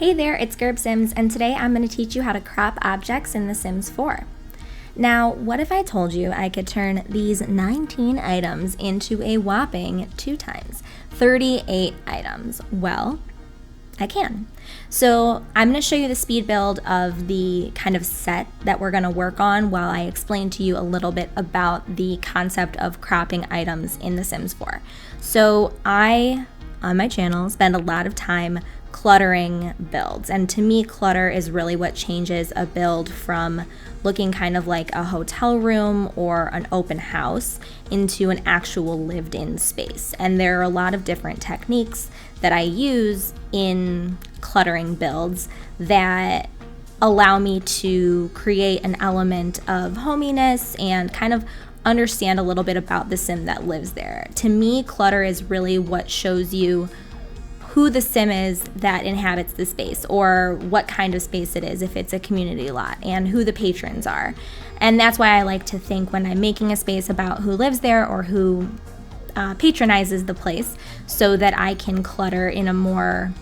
Hey there, it's GERB Sims, and today I'm going to teach you how to crop objects in The Sims 4. Now, what if I told you I could turn these 19 items into a whopping 2 times 38 items? Well, I can. So I'm going to show you the speed build of the kind of set that we're going to work on while I explain to you a little bit about the concept of cropping items in The Sims 4. So I, on my channel, spend a lot of time cluttering builds, and to me clutter is really what changes a build from looking kind of like a hotel room or an open house into an actual lived-in space. And there are a lot of different techniques that I use in cluttering builds that allow me to create an element of hominess and kind of understand a little bit about the sim that lives there. To me, clutter is really what shows you who the sim is that inhabits the space, or what kind of space it is if it's a community lot, and who the patrons are. And that's why I like to think when I'm making a space about who lives there or who patronizes the place, so that I can clutter in a more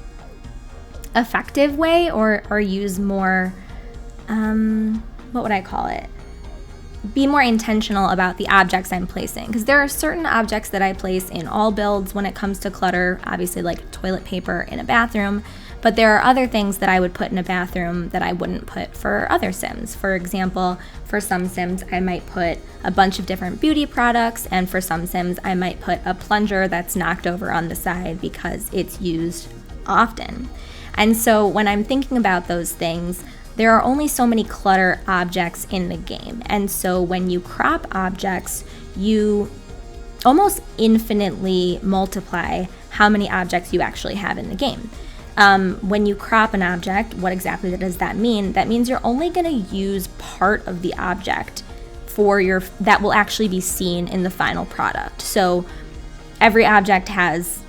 effective way, or use more, what would I call it? Be more intentional about the objects I'm placing, because there are certain objects that I place in all builds when it comes to clutter, obviously like toilet paper in a bathroom, but there are other things that I would put in a bathroom that I wouldn't put for other sims. For example, for some sims I might put a bunch of different beauty products, and for some sims I might put a plunger that's knocked over on the side because it's used often. And so when I'm thinking about those things, there are only so many clutter objects in the game, and so when you crop objects, you almost infinitely multiply how many objects you actually have in the game. When you crop an object, what exactly does that mean? That means you're only going to use part of the object that will actually be seen in the final product. So every object has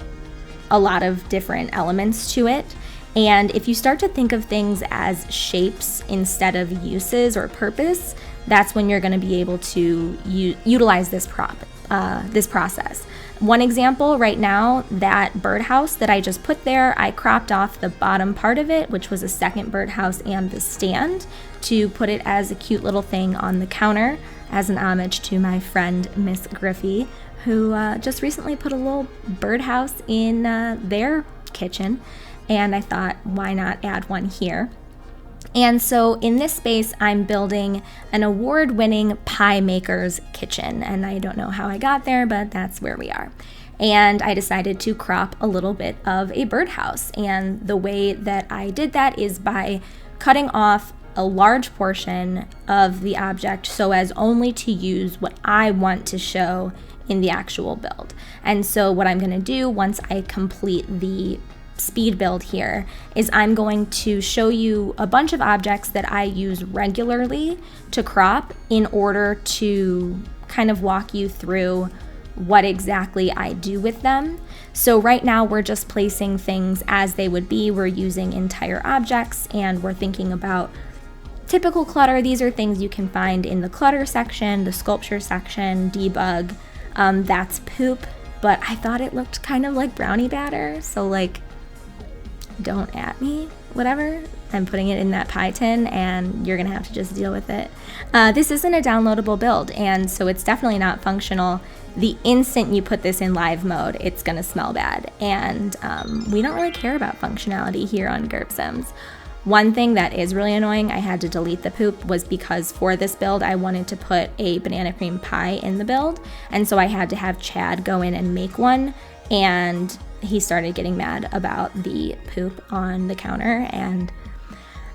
a lot of different elements to it. And if you start to think of things as shapes instead of uses or purpose, that's when you're going to be able to utilize this process. One example right now, that birdhouse that I just put there, I cropped off the bottom part of it, which was a second birdhouse and the stand, to put it as a cute little thing on the counter as an homage to my friend Miss Griffey, who just recently put a little birdhouse in their kitchen. And I thought, why not add one here? And so in this space, I'm building an award-winning pie maker's kitchen. And I don't know how I got there, but that's where we are. And I decided to crop a little bit of a birdhouse. And the way that I did that is by cutting off a large portion of the object so as only to use what I want to show in the actual build. And so what I'm going to do once I complete the speed build here is I'm going to show you a bunch of objects that I use regularly to crop in order to kind of walk you through what exactly I do with them. So right now we're just placing things as they would be. We're using entire objects, and we're thinking about typical clutter. These are things you can find in the clutter section, the sculpture section, debug. That's poop, but I thought it looked kind of like brownie batter, so like, don't at me, whatever. I'm putting it in that pie tin, and you're gonna have to just deal with it. This isn't a downloadable build, and so it's definitely not functional. The instant you put this in live mode, it's gonna smell bad, and we don't really care about functionality here on GERB Sims. One thing that is really annoying, I had to delete the poop, was because for this build I wanted to put a banana cream pie in the build, and so I had to have Chad go in and make one, and he started getting mad about the poop on the counter, and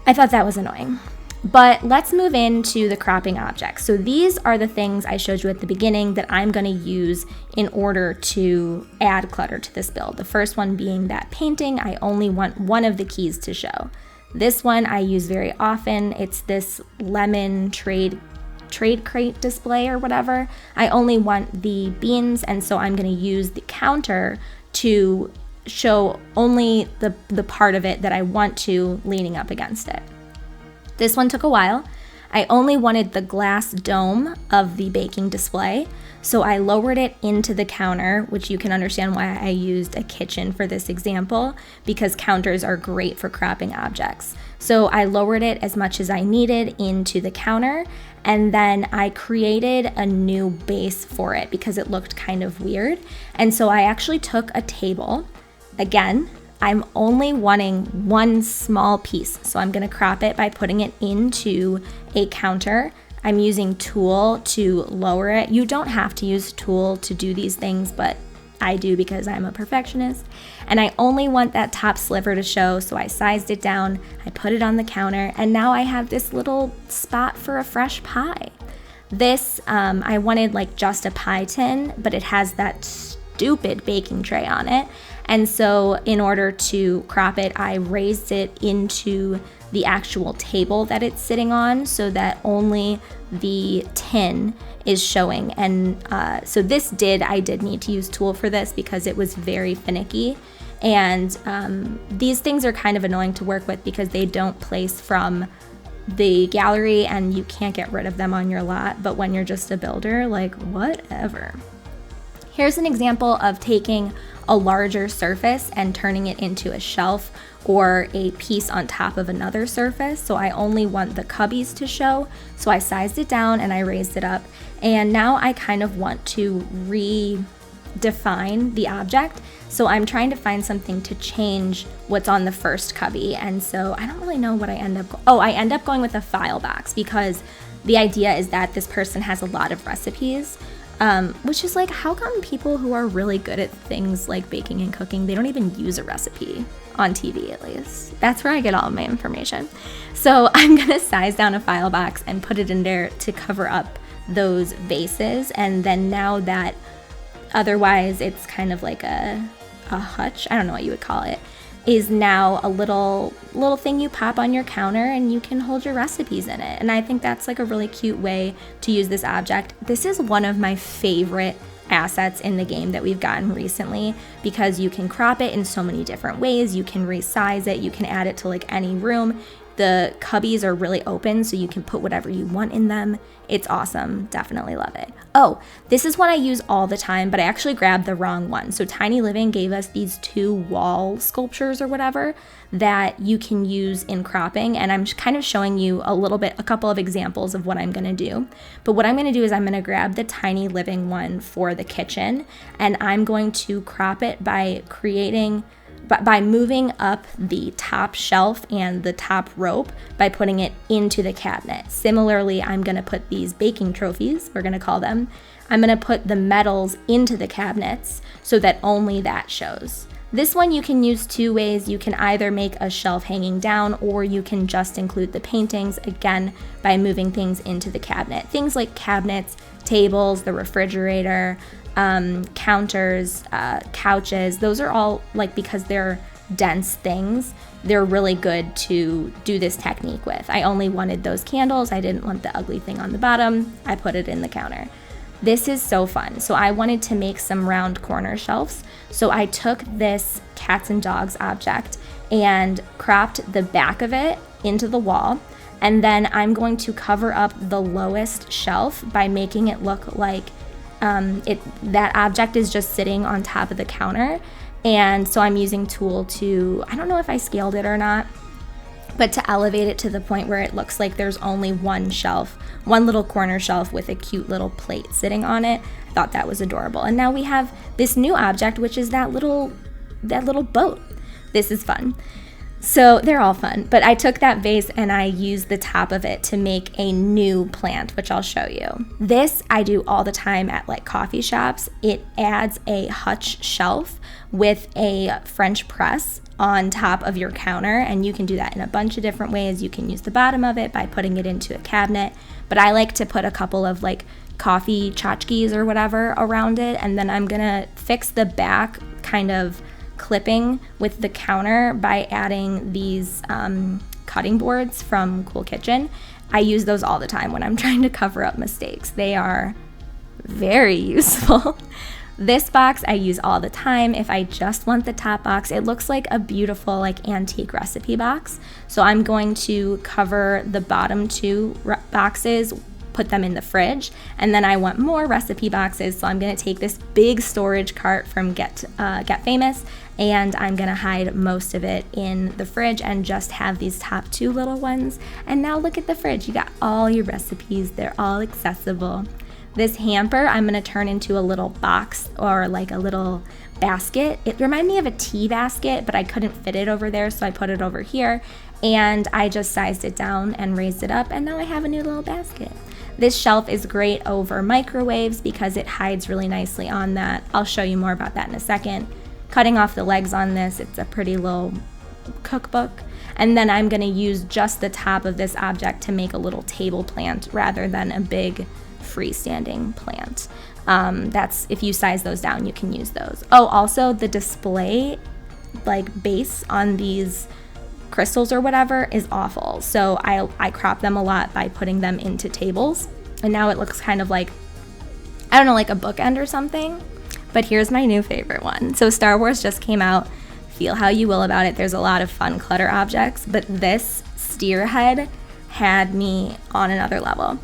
I thought that was annoying. But let's move into the cropping objects. So these are the things I showed you at the beginning that I'm going to use in order to add clutter to this build. The first one being that painting. I only want one of the keys to show. This one I use very often. It's this lemon trade crate display or whatever. I only want the beans, and so I'm going to use the counter to show only the part of it that I want to leaning up against it. This one took a while. I only wanted the glass dome of the baking display, so I lowered it into the counter, which you can understand why I used a kitchen for this example, because counters are great for cropping objects. So I lowered it as much as I needed into the counter, and then I created a new base for it because it looked kind of weird. And so I actually took a table. Again, I'm only wanting one small piece, so I'm gonna crop it by putting it into a counter. I'm using T.O.O.L to lower it. You don't have to use T.O.O.L to do these things, but I do because I'm a perfectionist. And I only want that top sliver to show, so I sized it down, I put it on the counter, and now I have this little spot for a fresh pie. This, I wanted like just a pie tin, but it has that stupid baking tray on it. And so in order to crop it, I raised it into the actual table that it's sitting on so that only the tin is showing. And so I did need to use T.O.O.L for this because it was very finicky. And these things are kind of annoying to work with because they don't place from the gallery and you can't get rid of them on your lot. But when you're just a builder, like whatever. Here's an example of taking a larger surface and turning it into a shelf or a piece on top of another surface. So I only want the cubbies to show. So I sized it down and I raised it up. And now I kind of want to redefine the object. So I'm trying to find something to change what's on the first cubby. And so I don't really know what I end up, I end up going with a file box because the idea is that this person has a lot of recipes. Which is like, how come people who are really good at things like baking and cooking, they don't even use a recipe on TV at least? That's where I get all of my information. So I'm gonna size down a file box and put it in there to cover up those vases. And then now that otherwise it's kind of like a hutch, I don't know what you would call it, is now a little thing you pop on your counter and you can hold your recipes in it. And I think that's like a really cute way to use this object. This is one of my favorite assets in the game that we've gotten recently because you can crop it in so many different ways. You can resize it, you can add it to like any room. The cubbies are really open, so you can put whatever you want in them. It's awesome. Definitely love it. Oh, this is one I use all the time, but I actually grabbed the wrong one. So Tiny Living gave us these 2 wall sculptures or whatever that you can use in cropping, and I'm kind of showing you a couple of examples of what I'm gonna do. But what I'm gonna do is I'm gonna grab the Tiny Living one for the kitchen, and I'm going to crop it by moving up the top shelf and the top rope by putting it into the cabinet. Similarly, I'm gonna put these baking trophies, we're gonna call them, I'm gonna put the medals into the cabinets so that only that shows. This one you can use 2 ways. You can either make a shelf hanging down or you can just include the paintings, again, by moving things into the cabinet. Things like cabinets, tables, the refrigerator, counters, couches, those are all like, because they're dense things, they're really good to do this technique with. I only wanted those candles. I didn't want the ugly thing on the bottom. I put it in the counter. This is so fun. So I wanted to make some round corner shelves. So I took this cats and dogs object and cropped the back of it into the wall. And then I'm going to cover up the lowest shelf by making it look like that object is just sitting on top of the counter. And so I'm using T.O.O.L to, I don't know if I scaled it or not, but to elevate it to the point where it looks like there's only one shelf, one little corner shelf with a cute little plate sitting on it. I thought that was adorable. And now we have this new object, which is that little boat. This is fun. So they're all fun, but I took that vase and I used the top of it to make a new plant, which I'll show you. This I do all the time at like coffee shops. It adds a hutch shelf with a French press on top of your counter, and you can do that in a bunch of different ways. You can use the bottom of it by putting it into a cabinet, but I like to put a couple of like coffee tchotchkes or whatever around it, and then I'm gonna fix the back kind of clipping with the counter by adding these cutting boards from Cool Kitchen. I use those all the time when I'm trying to cover up mistakes. They are very useful. This box I use all the time. If I just want the top box, it looks like a beautiful like antique recipe box. So I'm going to cover the bottom two boxes, put them in the fridge, and then I want more recipe boxes, so I'm gonna take this big storage cart from Get Famous, and I'm gonna hide most of it in the fridge and just have these top two little ones. And now look at the fridge, you got all your recipes, they're all accessible. This hamper I'm gonna turn into a little box or like a little basket. It reminded me of a tea basket, but I couldn't fit it over there, so I put it over here, and I just sized it down and raised it up, and now I have a new little basket. This shelf is great over microwaves because it hides really nicely on that. I'll show you more about that in a second. Cutting off the legs on this, it's a pretty little cookbook. And then I'm gonna use just the top of this object to make a little table plant rather than a big freestanding plant. That's, if you size those down, you can use those. Oh, also the display like base on these crystals or whatever is awful, so I crop them a lot by putting them into tables, and now it looks kind of like, I don't know, like a bookend or something. But here's my new favorite one. So Star Wars just came out, feel how you will about it, there's a lot of fun clutter objects, but this steer head had me on another level.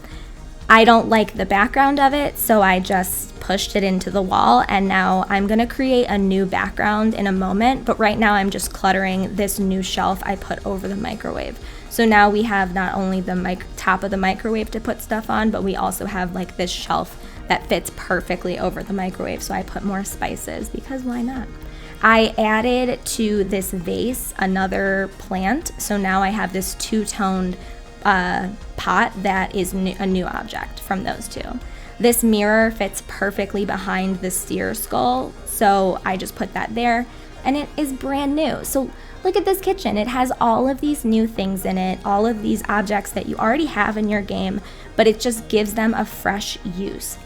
I don't like the background of it, so I just pushed it into the wall, and now I'm gonna create a new background in a moment, but right now I'm just cluttering this new shelf I put over the microwave. So now we have not only the top of the microwave to put stuff on, but we also have like this shelf that fits perfectly over the microwave, so I put more spices because why not? I added to this vase another plant, so now I have this two-toned pot that is a new object from those two. This mirror fits perfectly behind the steer skull, so I just put that there, and it is brand new. So look at this kitchen. It has all of these new things in it, all of these objects that you already have in your game, but it just gives them a fresh use.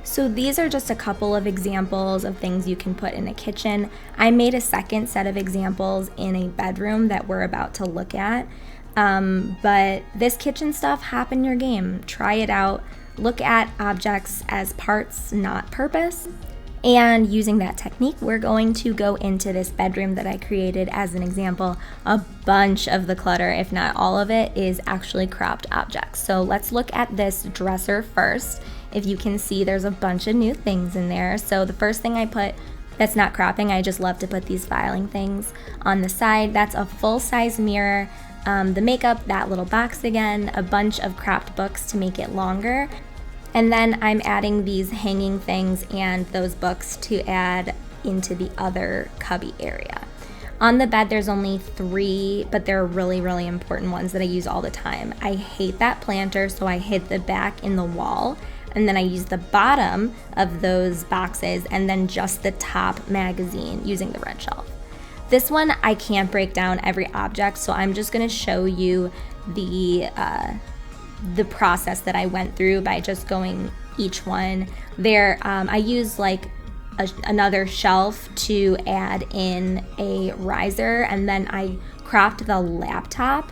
So these are just a couple of examples of things you can put in a kitchen. I made a second set of examples in a bedroom that we're about to look at. But this kitchen stuff, hop in your game, try it out, look at objects as parts, not purpose. And using that technique, we're going to go into this bedroom that I created as an example. A bunch of the clutter, if not all of it, is actually cropped objects. So let's look at this dresser first. If you can see, there's a bunch of new things in there. So the first thing I put, that's not cropping, I just love to put these filing things on the side. That's a full-size mirror. The makeup, that little box again, a bunch of cropped books to make it longer. And then I'm adding these hanging things and those books to add into the other cubby area. On the bed, there's only 3, but they're really, really important ones that I use all the time. I hate that planter, so I hid the back in the wall. And then I use the bottom of those boxes and then just the top magazine using the red shelf. This one, I can't break down every object, so I'm just gonna show you the process that I went through by just going each one. There, I used like another shelf to add in a riser, and then I cropped the laptop.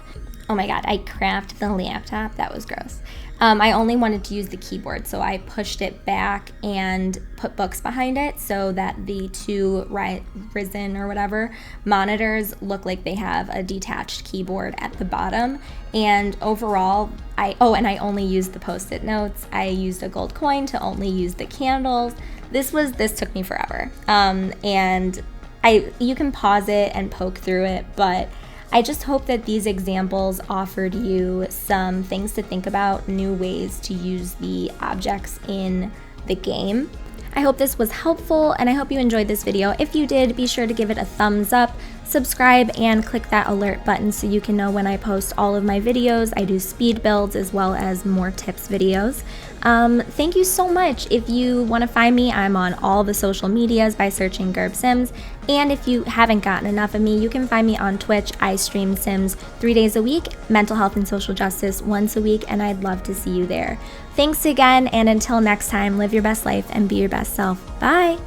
Oh my god, I cropped the laptop, that was gross. I only wanted to use the keyboard, so I pushed it back and put books behind it so that the two Ryzen or whatever monitors look like they have a detached keyboard at the bottom. And overall, I only used the Post-it notes. I used a gold coin to only use the candles. This took me forever. And you can pause it and poke through it, but I just hope that these examples offered you some things to think about, new ways to use the objects in the game. I hope this was helpful, and I hope you enjoyed this video. If you did, be sure to give it a thumbs up, subscribe, and click that alert button so you can know when I post all of my videos. I do speed builds as well as more tips videos. Thank you so much. If you want to find me, I'm on all the social medias by searching GERB Sims. And if you haven't gotten enough of me, you can find me on Twitch. I stream Sims 3 days a week, mental health and social justice once a week, and I'd love to see you there. Thanks again, and until next time, live your best life and be your best self. Bye!